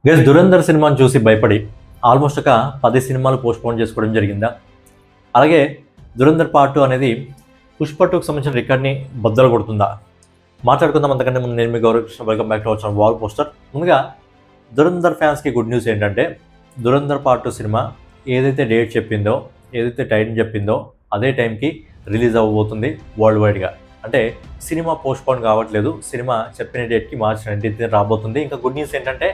Guys, Dhurandhar సినిమాని చూసి భయపడి ఆల్మోస్ట్ ఒక 10 సినిమాలు పోస్ట్‌పోన్ చేసుకోవడం జరిగిందా? అలాగే దురంధర్ పార్ట్ 2 అనేది పుష్ప 2కి సంబంధించిన రికార్డ్‌ని బద్దలు కొడుతుందా? మాట్లాడుకుందాం. అంతకంటే ముందు నేను మీ Gaurav Krishna. Welcome back to our channel Wall Poster. ముందుగా దురంధర్ ఫ్యాన్స్‌కి గుడ్ న్యూస్ ఏంటంటే, దురంధర్ పార్ట్ 2 సినిమా ఏదైతే డేట్ చెప్పిందో, ఏదైతే టైం చెప్పిందో అదే టైంకి రిలీజ్ అవ్వబోతుంది వరల్డ్ వైడ్‌గా. అంటే సినిమా పోస్ట్‌పోన్ కావట్లేదు. సినిమా చెప్పిన డేట్‌కి మార్చ్ 19థ్ రాబోతుంది. ఇంకా గుడ్ న్యూస్ ఏంటంటే,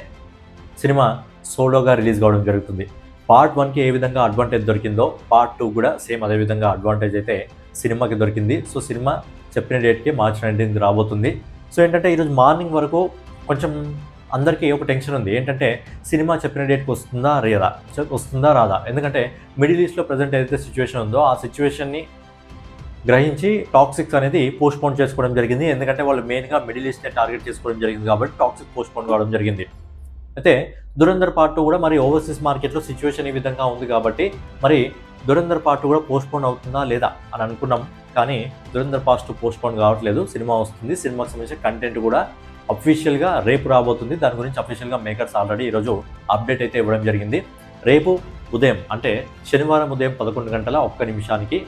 సినిమా సోలోగా రిలీజ్ కావడం జరుగుతుంది. పార్ట్ 1కి ఏ విధంగా అడ్వాంటేజ్ దొరికిందో పార్ట్ 2 కూడా సేమ్ అదే విధంగా అడ్వాంటేజ్ అయితే సినిమాకి దొరికింది. సో సినిమా చెప్పిన డేట్కి మార్చ్ 19th రాబోతుంది. సో ఏంటంటే ఈరోజు మార్నింగ్ వరకు కొంచెం అందరికీ ఒక టెన్షన్ ఉంది. ఏంటంటే సినిమా చెప్పిన డేట్కి వస్తుందా రాదా? ఎందుకంటే మిడిల్ ఈస్ట్లో ప్రజెంట్ ఏదైతే సిచ్యువేషన్ ఉందో ఆ సిచ్యువేషన్ని గ్రహించి టాక్సిక్స్ అనేది పోస్ట్పోన్ చేసుకోవడం జరిగింది. ఎందుకంటే వాళ్ళు మెయిన్గా మిడిల్ ఈస్ట్ని టార్గెట్ చేసుకోవడం జరిగింది కాబట్టి టాక్సిక్ పోస్ట్పోన్ కావడం జరిగింది. అయితే దురంధర్ పార్ట్ 2 కూడా మరి ఓవర్సీస్ మార్కెట్లో సిచ్యువేషన్ ఈ విధంగా ఉంది కాబట్టి మరి దురంధర్ పార్ట్ 2 కూడా పోస్ట్పోన్ అవుతుందా లేదా అని అనుకున్నాం. కానీ దురంధర్ పార్ట్ 2 పోస్ట్పోన్ కావట్లేదు. సినిమా వస్తుంది. సినిమాకి సంబంధించిన కంటెంట్ కూడా అఫీషియల్గా రేపు రాబోతుంది. దాని గురించి అఫీషియల్గా మేకర్స్ ఆల్రెడీ ఈరోజు అప్డేట్ అయితే ఇవ్వడం జరిగింది. రేపు ఉదయం అంటే శనివారం ఉదయం 11 గంటల 1 నిమిషానికి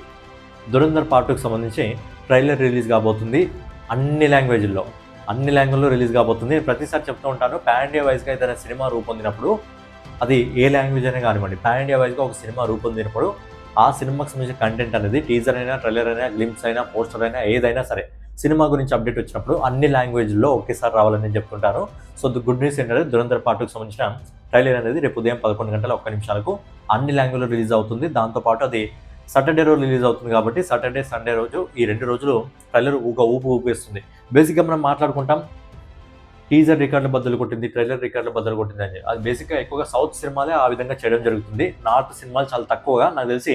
దురంధర్ పార్ట్ 2కి సంబంధించి ట్రైలర్ రిలీజ్ కాబోతుంది. అన్ని లాంగ్వేజ్లో రిలీజ్ కాబోతుంది. నేను ప్రతిసారి చెప్తూ ఉంటాను, పాన్ ఇండియా వైజ్గా ఏదైనా సినిమా రూపొందినప్పుడు అది ఏ లాంగ్వేజ్ అయినా కానివ్వండి, పాన్ ఇండియా వైజ్గా ఒక సినిమా రూపొందినప్పుడు ఆ సినిమాకి సంబంధించిన కంటెంట్ అనేది టీజర్ అయినా, ట్రైలర్ అయినా, గ్లింప్స్ అయినా, పోస్టర్ అయినా ఏదైనా సరే సినిమా గురించి అప్డేట్ వచ్చినప్పుడు అన్ని లాంగ్వేజ్లో ఒకేసారి రావాలని నేను చెప్తుంటాను. సో గుడ్ న్యూస్ ఏంటంటే దురంధర్ పార్ట్ 2కి సంబంధించిన ట్రైలర్ అనేది రేపు ఉదయం 11 గంటల 1 నిమిషాలకు అన్ని లాంగ్వేజ్లో రిలీజ్ అవుతుంది. దాంతోపాటు అది సాటర్డే రోజు రిలీజ్ అవుతుంది కాబట్టి సాటర్డే, సండే రోజు ఈ 2 రోజులు ట్రైలర్ ఊపేస్తుంది. బేసిక్గా మనం మాట్లాడుకుంటాం, టీజర్ రికార్డులు బద్దలు కొట్టింది, ట్రైలర్ రికార్డులు బద్దలు కొట్టింది అని. అది బేసిక్గా ఎక్కువగా సౌత్ సినిమాలే ఆ విధంగా చేయడం జరుగుతుంది. నార్త్ సినిమాలు చాలా తక్కువగా. నాకు తెలిసి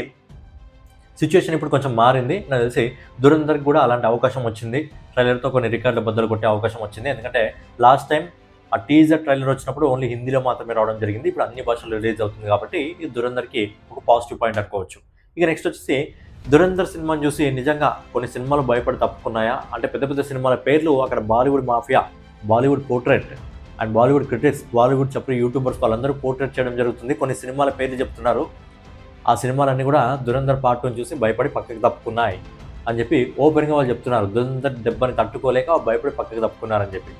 సిచ్యువేషన్ ఇప్పుడు కొంచెం మారింది. నాకు తెలిసి దురంధర్కి కూడా అలాంటి అవకాశం వచ్చింది. ట్రైలర్తో కొన్ని రికార్డులు బద్దలు కొట్టే అవకాశం వచ్చింది. ఎందుకంటే లాస్ట్ టైం ఆ టీజర్ ట్రైలర్ వచ్చినప్పుడు ఓన్లీ హిందీలో మాత్రమే రావడం జరిగింది. ఇప్పుడు అన్ని భాషల్లో రిలీజ్ అవుతుంది కాబట్టి ఈ దురంధర్కి ఒక పాజిటివ్ పాయింట్ అనుకోవచ్చు. ఇక నెక్స్ట్ వచ్చేసి దురంధర్ సినిమాని చూసి నిజంగా కొన్ని సినిమాలు భయపడి తప్పుకున్నాయా అంటే, పెద్ద పెద్ద సినిమాల పేర్లు అక్కడ Bollywood mafia, Bollywood portrait and Bollywood critics, Bollywood చెప్పే యూట్యూబర్స్ వాళ్ళందరూ పోర్ట్రేట్ చేయడం జరుగుతుంది. కొన్ని సినిమాల పేర్లు చెప్తున్నారు. ఆ సినిమాలన్నీ కూడా దురంధర్ పార్ట్ 2 చూసి భయపడి పక్కకి తప్పుకున్నాయి అని చెప్పి ఓపెన్గా వాళ్ళు చెప్తున్నారు. దురంధర్ దెబ్బని తట్టుకోలేక భయపడి పక్కకి తప్పుకున్నారని చెప్పి.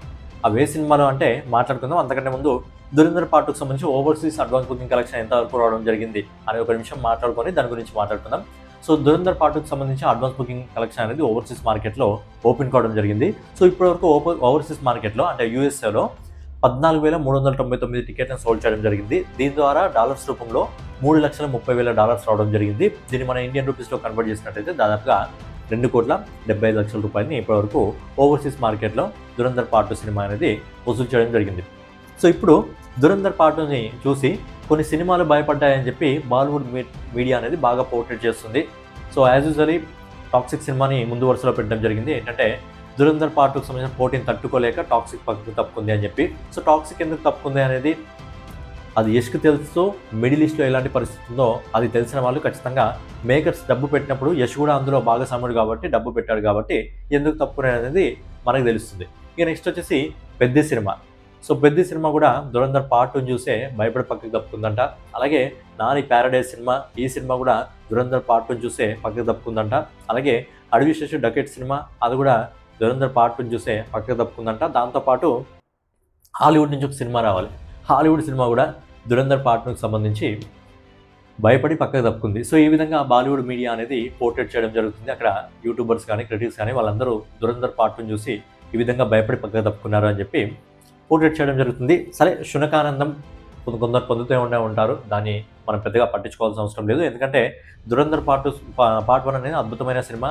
అవి ఏ సినిమాలు అంటే మాట్లాడుకుందాం. అంతకంటే ముందు దురంధర్ పార్ట్ 2కి సంబంధించి ఓవర్సీస్ అడ్వాన్స్ బుకింగ్ కలెక్షన్ ఎంతవరకు రావడం జరిగింది అని ఒక నిమిషం మాట్లాడుకొని దాని గురించి మాట్లాడుకుందాం. సో దురంధర్ పార్ట్ 2కి సంబంధించి అడ్వాన్స్ బుకింగ్ కలెక్షన్ అనేది ఓవర్సీస్ మార్కెట్లో ఓపెన్ కావడం జరిగింది. సో ఇప్పటివరకు ఓవర్సీస్ మార్కెట్లో అంటే యూఎస్ఏలో 14,399 టికెట్లను సోల్డ్ చేయడం జరిగింది. దీని ద్వారా డాలర్స్ రూపంలో $3,30,000 రావడం జరిగింది. దీన్ని మన ఇండియన్ రూపీస్లో కన్వర్ట్ చేసినట్టయితే దాదాపుగా $2,75,00,000 ఇప్పటివరకు ఓవర్సీస్ మార్కెట్లో దురంధర్ పార్ట్ 2 సినిమా అనేది వసూలు చేయడం జరిగింది. సో ఇప్పుడు దురంధర్ పార్ట్ 2ని చూసి కొన్ని సినిమాలు భయపడ్డాయని చెప్పి బాలీవుడ్ మీడియా అనేది బాగా పోర్ట్రేట్ చేస్తుంది. సో యాజ్ యూజువల్లీ టాక్సిక్ సినిమాని ముందు వరుసలో పెట్టడం జరిగింది. ఏంటంటే దురంధర్ పార్ట్ 2కి సంబంధించిన పోటీని తట్టుకోలేక టాక్సిక్ పక్కకు తప్పుకుంది అని చెప్పి. సో టాక్సిక్ ఎందుకు తప్పుకుంది అనేది అది యష్కి తెలుసు. మిడిల్ ఈస్ట్లో ఎలాంటి పరిస్థితి ఉందో అది తెలిసిన వాళ్ళు ఖచ్చితంగా మేకర్స్ డబ్బు పెట్టినప్పుడు యష్ కూడా అందులో భాగస్వాముడు కాబట్టి, డబ్బు పెట్టాడు కాబట్టి ఎందుకు తప్పుకునేది అనేది మనకు తెలుస్తుంది. ఇక నెక్స్ట్ వచ్చేసి పెద్ద సినిమా. సో పెద్ద సినిమా కూడా దురంధర్ పార్ట్ 2 చూసే భయపడి పక్కకి తప్పుకుందంట. అలాగే నాని ప్యారడైజ్ సినిమా, ఈ సినిమా కూడా దురంధర్ పార్ట్ 2 చూసే పక్కకి తప్పుకుందంట. అలాగే అడవి శేషు డకెట్ సినిమా, అది కూడా దురంధర్ పార్ట్ 2 చూసే పక్కకి తప్పుకుందంట. దాంతోపాటు హాలీవుడ్ నుంచి ఒక సినిమా రావాలి. హాలీవుడ్ సినిమా కూడా దురంధర్ పార్ట్ 2కి సంబంధించి భయపడి పక్కకు తప్పుకుంది. సో ఈ విధంగా బాలీవుడ్ మీడియా అనేది పోర్ట్రేట్ చేయడం జరుగుతుంది. అక్కడ యూట్యూబర్స్ కానీ, క్రిటిక్స్ కానీ వాళ్ళందరూ దురంధర్ పార్ట్ 2 చూసి ఈ విధంగా భయపడి పక్కకు తప్పుకున్నారు అని చెప్పి పోర్ట్రేట్ చేయడం జరుగుతుంది. సరే, శునకానందం కొందరు పొందుతూ ఉంటారు. దాన్ని మనం పెద్దగా పట్టించుకోవాల్సిన అవసరం లేదు. ఎందుకంటే దురంధర్ పార్ట్ 1 అనేది అద్భుతమైన సినిమా.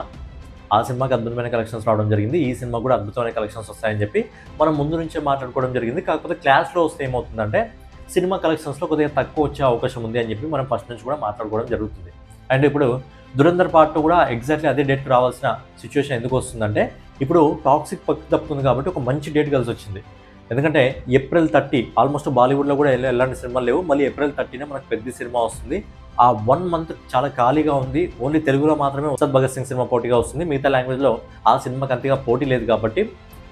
ఆ సినిమాకి అద్భుతమైన కలెక్షన్స్ రావడం జరిగింది. ఈ సినిమా కూడా అద్భుతమైన కలెక్షన్స్ వస్తాయని చెప్పి మనం ముందు నుంచే మాట్లాడుకోవడం జరిగింది. కాకపోతే క్లాస్లో వస్తే ఏమవుతుందంటే సినిమా కలెక్షన్స్లో కొద్దిగా తక్కువ వచ్చే అవకాశం ఉంది అని చెప్పి మనం ఫస్ట్ నుంచి కూడా మాట్లాడుకోవడం జరుగుతుంది. అండ్ ఇప్పుడు దురంధర్ పార్ట్ 2 కూడా ఎగ్జాక్ట్లీ అదే డేట్కి రావాల్సిన సిచ్యువేషన్ ఎందుకు వస్తుందంటే, ఇప్పుడు టాక్సిక్ పక్కకు తప్పుతుంది కాబట్టి ఒక మంచి డేట్ కలిసి వచ్చింది. ఎందుకంటే ఏప్రిల్ 30 ఆల్మోస్ట్ బాలీవుడ్లో కూడా ఎలాంటి సినిమాలు లేవు. మళ్ళీ ఏప్రిల్ 30నే మనకు పెద్ద సినిమా వస్తుంది. ఆ 1 మంత్ చాలా ఖాళీగా ఉంది. ఓన్లీ తెలుగులో మాత్రమే ఉస్తాద్ భగత్ సింగ్ సినిమా పోటీగా వస్తుంది. మిగతా లాంగ్వేజ్లో ఆ సినిమాకి అంతగా పోటీ లేదు కాబట్టి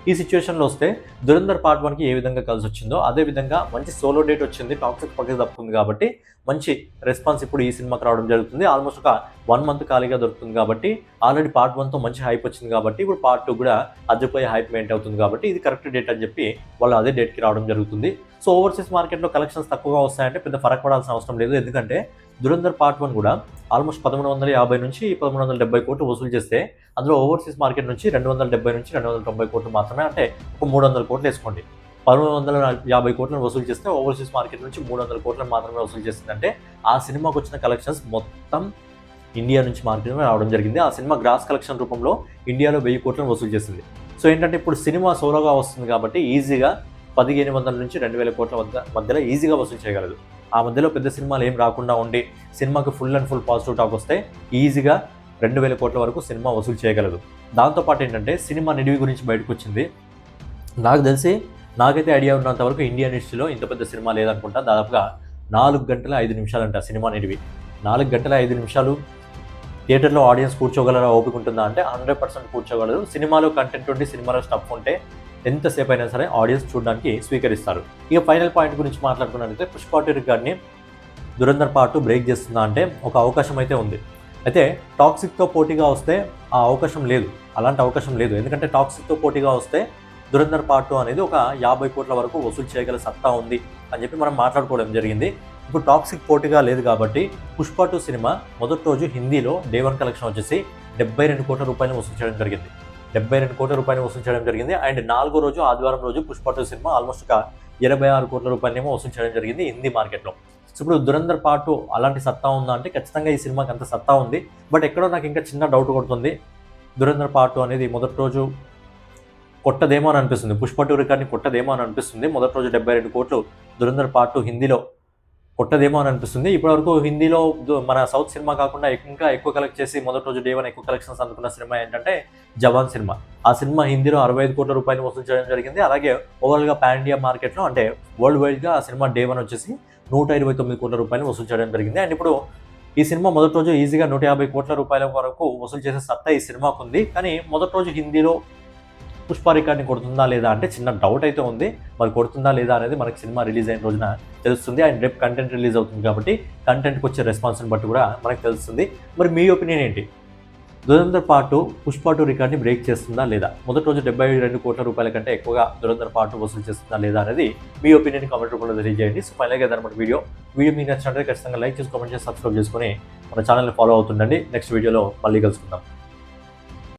ఈ సిచ్యువేషన్లో వస్తే దురంధర్ పార్ట్ 1కి ఏ విధంగా కలిసి వచ్చిందో అదే విధంగా మంచి సోలో డేట్ వచ్చింది, టాక్సిక్ పక్కకి తప్పుకుంది కాబట్టి మంచి రెస్పాన్స్ ఇప్పుడు ఈ సినిమాకి రావడం జరుగుతుంది. ఆల్మోస్ట్ ఒక 1 మంత్ ఖాళీగా దొరుకుతుంది కాబట్టి ఆల్రెడీ పార్ట్ 1తో మంచి హైప్ వచ్చింది కాబట్టి ఇప్పుడు పార్ట్ 2 కూడా అదిపోయే హైప్ మెయింట్ అవుతుంది కాబట్టి ఇది కరెక్ట్ డేట్ అని చెప్పి వాళ్ళు అదే డేట్కి రావడం జరుగుతుంది. సో ఓవర్సీస్ మార్కెట్లో కలెక్షన్స్ తక్కువగా వస్తాయంటే పెద్ద ఫరక్ పడాల్సిన అవసరం లేదు. ఎందుకంటే దురంధర్ పార్ట్ 1 కూడా ఆల్మోస్ట్ 1350 నుంచి 1370 కోట్లు వసూలు చేస్తే అందులో ఓవర్సీస్ మార్కెట్ నుంచి 270 నుంచి 290 కోట్లు మాత్రమే, అంటే ఒక 300 కోట్లు వేసుకోండి. 1350 కోట్లను వసూలు చేస్తే ఓవర్సీస్ మార్కెట్ నుంచి 300 కోట్లను మాత్రమే వసూలు చేసిందంటే ఆ సినిమాకు వచ్చిన కలెక్షన్స్ మొత్తం ఇండియా నుంచి మార్కెట్ రావడం జరిగింది. ఆ సినిమా గ్రాస్ కలెక్షన్ రూపంలో ఇండియాలో 1000 కోట్లను వసూలు చేసింది. సో ఏంటంటే ఇప్పుడు సినిమా సోలోగా వస్తుంది కాబట్టి ఈజీగా 1500 నుంచి 2000 కోట్ల మధ్యలో ఈజీగా వసూలు చేయగలదు. ఆ మధ్యలో పెద్ద సినిమాలు ఏం రాకుండా ఉండి సినిమాకి full and full positive talk వస్తే ఈజీగా 2000 కోట్ల వరకు సినిమా వసూలు చేయగలదు. దాంతోపాటు ఏంటంటే సినిమా నిడివి గురించి బయటకు వచ్చింది. నాకు తెలిసి నాకైతే ఐడియా ఉన్నంత వరకు ఇండియన్ హిస్టరీలో ఇంత పెద్ద సినిమా లేదనుకుంటా. దాదాపుగా 4 గంటల 5 నిమిషాలంట సినిమా నిడివి. 4 గంటల 5 నిమిషాలు థియేటర్లో ఆడియన్స్ కూర్చోగలరా, ఓపిక ఉంటుందా అంటే 100% కూర్చోగలరు. సినిమాలో కంటెంట్ ఉండి సినిమాలో స్టఫ్ ఉంటే ఎంతసేపు అయినా సరే ఆడియన్స్ చూడడానికి స్వీకరిస్తారు. ఇక ఫైనల్ పాయింట్ గురించి మాట్లాడుకున్నట్లయితే పుష్ప 2 రికార్డ్ని దురంధర్ పార్ట్ 2 బ్రేక్ చేస్తుందా అంటే ఒక అవకాశం అయితే ఉంది. అయితే టాక్సిక్తో పోటీగా వస్తే ఆ అవకాశం లేదు, అలాంటి అవకాశం లేదు. ఎందుకంటే టాక్సిక్తో పోటీగా వస్తే దురంధర్ పార్ట్ 2 అనేది ఒక 50 కోట్ల వరకు వసూలు చేయగల సత్తా ఉంది అని చెప్పి మనం మాట్లాడుకోవడం జరిగింది. ఇప్పుడు టాక్సిక్ పోటీగా లేదు కాబట్టి పుష్ప 2 సినిమా మొదటి రోజు హిందీలో డే 1 కలెక్షన్ వచ్చేసి 72 కోట్ల రూపాయలు వసూలు చేయడం జరిగింది. 72 కోట్ల రూపాయలు వసూలు చేయడం జరిగింది. అండ్ 4వ రోజు ఆదివారం రోజు పుష్ప 2 సినిమా ఆల్మోస్ట్ ఒక 26 కోట్ల రూపాయలేమో వసూలు చేయడం జరిగింది హిందీ మార్కెట్లో. సో ఇప్పుడు దురంధర్ పార్ట్ 2 అలాంటి సత్తా ఉందా అంటే ఖచ్చితంగా ఈ సినిమాకి అంత సత్తా ఉంది. బట్ ఎక్కడో నాకు ఇంకా చిన్న డౌట్ కొడుతుంది. దురంధర్ పార్ట్ 2 అనేది మొదటి రోజు కొట్టదేమో అని అనిపిస్తుంది, పుష్ప 2 రికార్డ్ని కొట్టదేమో అని అనిపిస్తుంది. మొదటి రోజు 72 కోట్లు దురంధర్ పార్ట్ 2 హిందీలో కొట్టదేమో అని అనిపిస్తుంది. ఇప్పటివరకు హిందీలో మన సౌత్ సినిమా కాకుండా ఇంకా ఎక్కువ కలెక్ట్ చేసి మొదటి రోజు డే 1 ఎక్కువ కలెక్షన్స్ అందుకున్న సినిమా ఏంటంటే జవాన్ సినిమా. ఆ సినిమా హిందీలో 65 కోట్ల రూపాయలు వసూలు చేయడం జరిగింది. అలాగే ఓవరాల్గా పాన్ ఇండియా మార్కెట్లో అంటే వరల్డ్ వైడ్గా ఆ సినిమా డే 1 వచ్చేసి 129 కోట్ల రూపాయలు వసూలు చేయడం జరిగింది. అండ్ ఇప్పుడు ఈ సినిమా మొదటి రోజు ఈజీగా 150 కోట్ల రూపాయల వరకు వసూలు చేసే సత్తా ఈ సినిమాకు ఉంది. కానీ మొదటి రోజు హిందీలో పుష్ప రికార్డ్ని కొడుతుందా లేదా అంటే చిన్న డౌట్ అయితే ఉంది. మరి కొడుతుందా లేదా అనేది మనకి సినిమా రిలీజ్ అయిన రోజున తెలుస్తుంది. అండ్ రేపు కంటెంట్ రిలీజ్ అవుతుంది కాబట్టి కంటెంట్కి వచ్చే రెస్పాన్స్ని బట్టి కూడా మనకు తెలుస్తుంది. మరి మీ ఒపీనియన్ ఏంటి? దురంధర్ పార్ట్ 2 పుష్ప 2 రికార్డ్ని బ్రేక్ చేస్తుందా లేదా? మొదటి రోజు 72 కోట్ల రూపాయల కంటే ఎక్కువగా దురంధర్ పార్ట్ 2 వసూలు చేస్తుందా లేదా అనేది మీ ఒపీనియన్ కామెంట్ రూపంలో తెలియజేయండి. సో ఫైనల్గా అదనమాట వీడియో మీకు నచ్చినట్లయితే ఖచ్చితంగా లైక్ చేసి కామెంట్ చేసి సబ్స్క్రైబ్ చేసుకొని మన ఛానల్ని ఫాలో అవుతుండండి. నెక్స్ట్ వీడియోలో మళ్ళీ కలుసుకుందాం.